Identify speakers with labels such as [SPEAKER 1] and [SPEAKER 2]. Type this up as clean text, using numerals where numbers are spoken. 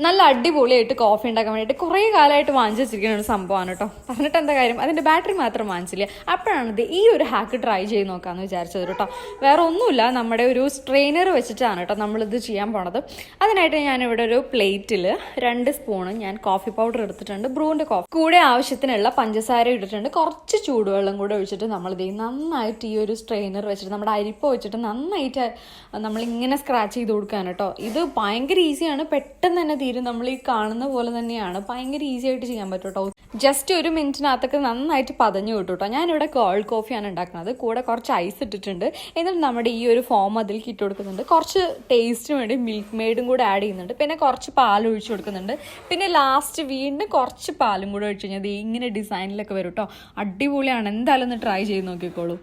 [SPEAKER 1] നല്ല അടിപൊളിയായിട്ട് കോഫി ഉണ്ടാക്കാൻ വേണ്ടിയിട്ട് കുറേ കാലമായിട്ട് വാങ്ങിച്ചു വെച്ചിരിക്കുന്ന ഒരു സംഭവമാണ് കേട്ടോ. പറഞ്ഞിട്ട് എന്താ കാര്യം, അതിൻ്റെ ബാറ്ററി മാത്രം വാങ്ങിച്ചില്ല. അപ്പോഴാണിത് ഈ ഒരു ഹാക്ക് ട്രൈ ചെയ്ത് നോക്കാമെന്ന് വിചാരിച്ചത് കേട്ടോ. വേറെ ഒന്നുമില്ല, നമ്മുടെ ഒരു സ്ട്രെയിനർ വെച്ചിട്ടാണ് കേട്ടോ നമ്മളിത് ചെയ്യാൻ പോണത്. അതിനായിട്ട് ഞാനിവിടെ ഒരു പ്ലേറ്റിൽ 2 സ്പൂണ് ഞാൻ കോഫി പൗഡർ എടുത്തിട്ടുണ്ട്, ബ്രൂവിൻ്റെ കോഫി. കൂടെ ആവശ്യത്തിനുള്ള പഞ്ചസാര ഇട്ടിട്ടുണ്ട്. കുറച്ച് ചൂടുവെള്ളം കൂടെ ഒഴിച്ചിട്ട് നമ്മളിത് നന്നായിട്ട് ഈ ഒരു സ്ട്രെയിനർ വെച്ചിട്ട് നമ്മുടെ അരിപ്പ വെച്ചിട്ട് നന്നായിട്ട് നമ്മളിങ്ങനെ സ്ക്രാച്ച് ചെയ്ത് കൊടുക്കാൻ കേട്ടോ. ഇത് ഭയങ്കര ഈസിയാണ്, പെട്ടെന്ന് തന്നെ തീരും. നമ്മൾ ഈ കാണുന്ന പോലെ തന്നെയാണ്, ഭയങ്കര ഈസി ആയിട്ട് ചെയ്യാൻ പറ്റും കേട്ടോ. ജസ്റ്റ് 1 മിനിറ്റിനകത്തൊക്കെ നന്നായിട്ട് പതഞ്ഞു കിട്ടും കേട്ടോ. ഞാനിവിടെ കോൾഡ് കോഫിയാണ് ഉണ്ടാക്കുന്നത്, കൂടെ കുറച്ച് ഐസ് ഇട്ടിട്ടുണ്ട്. എന്നിട്ട് നമ്മുടെ ഈ ഒരു ഫോം അതിലേക്ക് ഇട്ട് കൊടുക്കുന്നുണ്ട്. കുറച്ച് ടേസ്റ്റിന് വേണ്ടി മിൽക്ക് മെയ്ഡും കൂടെ ആഡ് ചെയ്യുന്നുണ്ട്. പിന്നെ കുറച്ച് പാൽ ഒഴിച്ചു കൊടുക്കുന്നുണ്ട്. പിന്നെ ലാസ്റ്റ് വീണ്ടും കുറച്ച് പാലും കൂടെ ഒഴിച്ച് കഴിഞ്ഞാൽ ഇങ്ങനെ ഡിസൈനിലൊക്കെ വരും കേട്ടോ. അടിപൊളിയാണ്, എന്തായാലും ഒന്ന് ട്രൈ ചെയ്ത് നോക്കിക്കോളൂ.